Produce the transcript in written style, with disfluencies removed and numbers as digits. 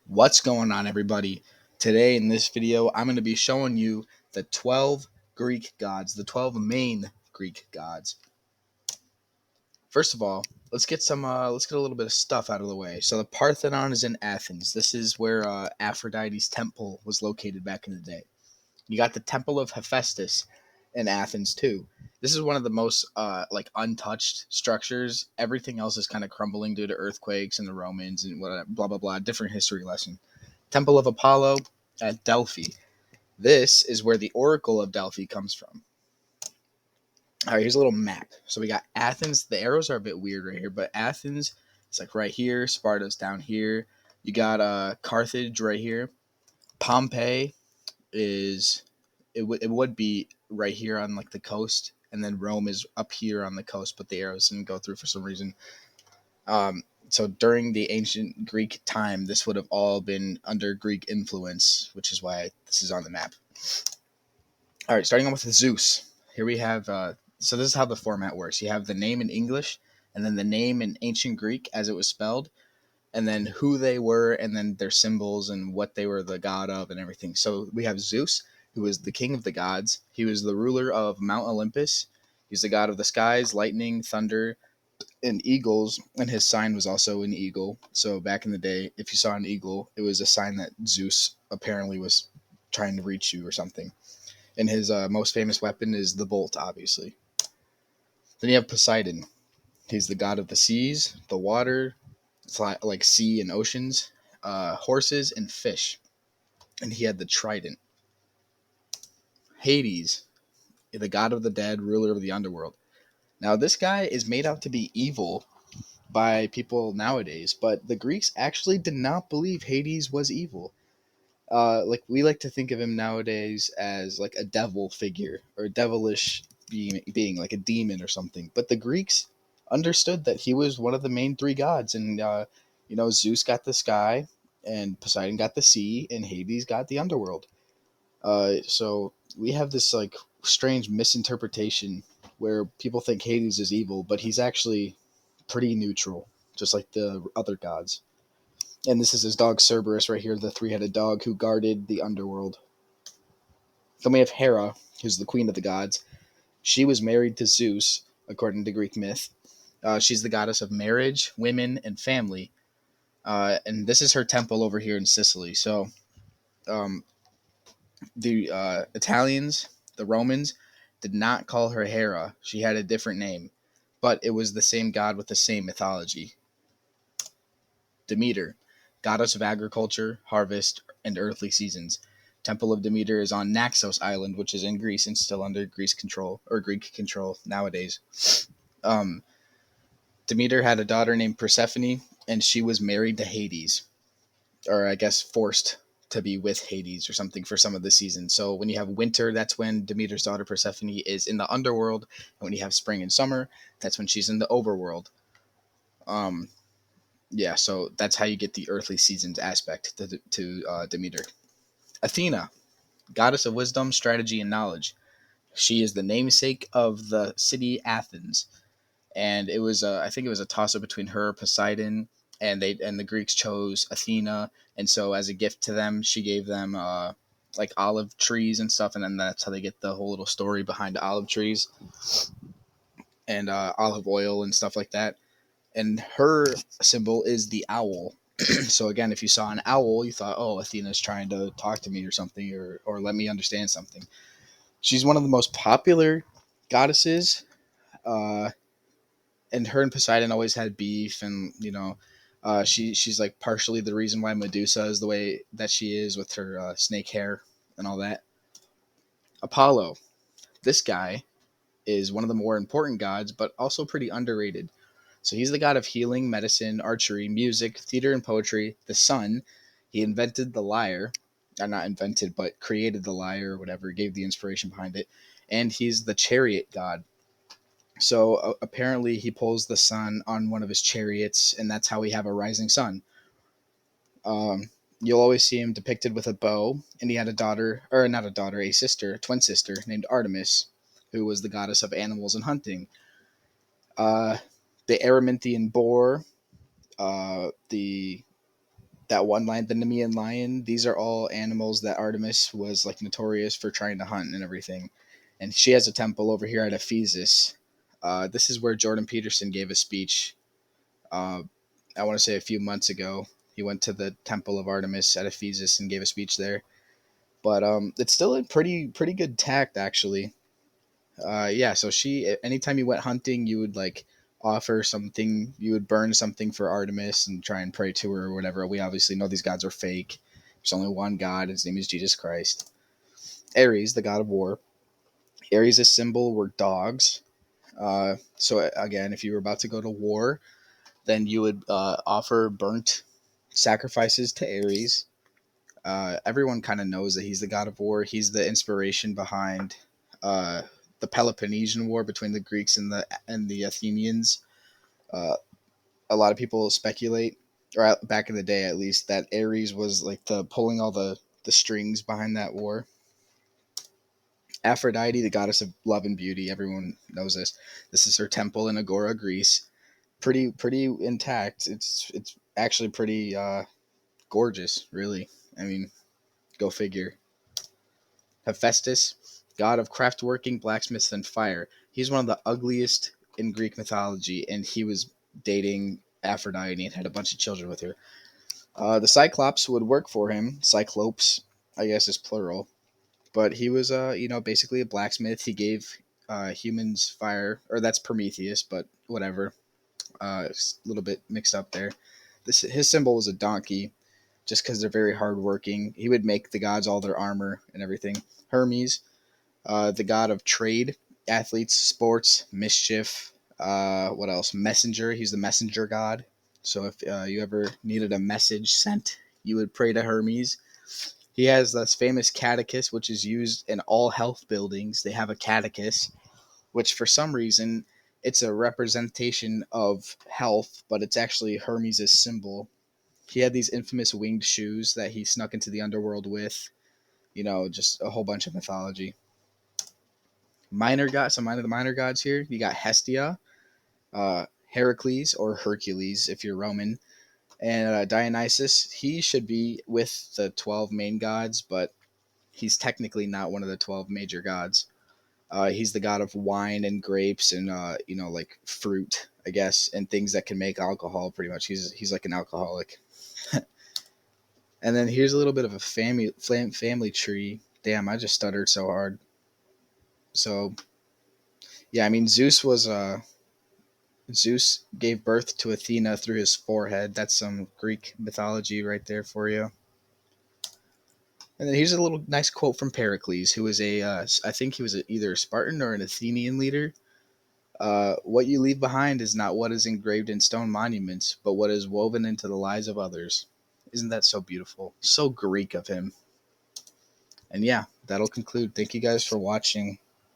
What's going on, everybody? Today in this video, I'm going to be showing you the 12 Greek gods, the 12 main Greek gods. First of all, let's get a little bit of stuff out of the way. So the Parthenon is in Athens. This is where Aphrodite's temple was located back in the day. You got the Temple of Hephaestus in Athens too. This is one of the most untouched structures. Everything else is kind of crumbling due to earthquakes and the Romans and whatever, blah blah blah. Different history lesson. Temple of Apollo at Delphi. This is where the Oracle of Delphi comes from. All right, here's a little map. So we got Athens. The arrows are a bit weird right here, but Athens is like right here. Sparta's down here. You got Carthage right here. Pompeii is it would be right here on like the coast, and then Rome is up here on the coast, but the arrows didn't go through for some reason. So during the ancient Greek time, this would have all been under Greek influence, which is why this is on the map. All right, starting on with Zeus. Here we have, so this is how the format works. You have the name in English, and then the name in ancient Greek as it was spelled, and then who they were, and then their symbols and what they were the god of and everything. So we have Zeus, who was the king of the gods. He was the ruler of Mount Olympus. He's the god of the skies, lightning, thunder, and eagles, and his sign was also an eagle. So back in the day, if you saw an eagle, it was a sign that Zeus apparently was trying to reach you or something. And his most famous weapon is the bolt, obviously. Then you have Poseidon. He's the god of the seas, the water, like sea and oceans, horses, and fish. And he had the trident. Hades, the god of the dead, ruler of the underworld. Now, this guy is made out to be evil by people nowadays, but the Greeks actually did not believe Hades was evil. Like we like to think of him nowadays as like a devil figure or a devilish being like a demon or something. But the Greeks understood that he was one of the main three gods, and Zeus got the sky, and Poseidon got the sea, and Hades got the underworld. So we have this like strange misinterpretation where people think Hades is evil, but he's actually pretty neutral, just like the other gods. And this is his dog Cerberus right here, the three-headed dog who guarded the underworld. Then we have Hera, who's the queen of the gods. She was married to Zeus, according to Greek myth. She's the goddess of marriage, women, and family. And this is her temple over here in Sicily. So um, the Italians, the Romans, did not call her Hera. She had a different name, but it was the same god with the same mythology. Demeter, goddess of agriculture, harvest, and earthly seasons. Temple of Demeter is on Naxos Island, which is in Greece and still under Greek control nowadays. Um, Demeter had a daughter named Persephone, and she was married to Hades, or I guess forced to be with Hades or something for some of the seasons. So when you have winter, that's when Demeter's daughter Persephone is in the underworld, and when you have spring and summer, that's when she's in the overworld. Um, yeah, so that's how you get the earthly seasons aspect to Demeter. Athena, goddess of wisdom, strategy, and knowledge. She is the namesake of the city Athens, and I think it was a toss up between her Poseidon, and the Greeks chose Athena, and so as a gift to them, she gave them like olive trees and stuff, and then that's how they get the whole little story behind olive trees and olive oil and stuff like that. And her symbol is the owl. So again, if you saw an owl, you thought, oh, Athena's trying to talk to me or something, or let me understand something. She's one of the most popular goddesses, uh, and her and Poseidon always had beef, and she's like partially the reason why Medusa is the way that she is with her snake hair and all that. Apollo, this guy is one of the more important gods, but also pretty underrated. So he's the god of healing, medicine, archery, music, theater, and poetry. The sun, he invented the lyre, or not invented, but created the lyre or whatever, gave the inspiration behind it. And he's the chariot god. So apparently he pulls the sun on one of his chariots, and that's how we have a rising sun. You'll always see him depicted with a bow, and he had a daughter, or not a daughter, a sister, a twin sister named Artemis, who was the goddess of animals and hunting. Uh, the Erymanthian boar, the that one lion, the Nemean lion, these are all animals that Artemis was like notorious for trying to hunt and everything. And she has a temple over here at Ephesus. This is where Jordan Peterson gave a speech. Uh, I want to say a few months ago. He went to the temple of Artemis at Ephesus and gave a speech there. But it's still in pretty good tact actually. Yeah, so she anytime you went hunting, you would like offer something, you would burn something for Artemis and try and pray to her or whatever. We obviously know these gods are fake. There's only one God, his name is Jesus Christ. Ares, the god of war. Ares' symbol were dogs. So again, if you were about to go to war, then you would offer burnt sacrifices to Ares. Everyone kind of knows that he's the god of war. He's the inspiration behind uh, the Peloponnesian War between the Greeks and the Athenians. Uh, a lot of people speculate, or back in the day at least, that Ares was like the pulling all the strings behind that war. Aphrodite, the goddess of love and beauty, everyone knows this. This is her temple in Agora, Greece. Pretty intact. It's actually pretty gorgeous, really. I mean, go figure. Hephaestus, god of craftworking, blacksmiths, and fire. He's one of the ugliest in Greek mythology, and he was dating Aphrodite and had a bunch of children with her. The Cyclops would work for him. Cyclopes, I guess, is plural. But he was, basically a blacksmith. He gave humans fire, or that's Prometheus, but whatever. It's a little bit mixed up there. His symbol was a donkey, just because they're very hardworking. He would make the gods all their armor and everything. Hermes, the god of trade, athletes, sports, mischief. What else? Messenger. He's the messenger god. So if you ever needed a message sent, you would pray to Hermes. He has this famous catechus, which is used in all health buildings. They have a catechus, which for some reason it's a representation of health, but it's actually Hermes' symbol. He had these infamous winged shoes that he snuck into the underworld with. Just a whole bunch of mythology. Some of the minor gods here. You got Hestia, Heracles or Hercules if you're Roman, and Dionysus. He should be with the 12 main gods, but he's technically not one of the 12 major gods. He's the god of wine and grapes and like fruit, I guess, and things that can make alcohol. Pretty much, he's like an alcoholic. And then here's a little bit of a family tree. Damn, I just stuttered so hard. So yeah, I mean Zeus gave birth to Athena through his forehead. That's some Greek mythology right there for you. And then here's a little nice quote from Pericles, who was I think he was either a Spartan or an Athenian leader. What you leave behind is not what is engraved in stone monuments, but what is woven into the lives of others. Isn't that so beautiful? So Greek of him. And yeah, that'll conclude. Thank you guys for watching.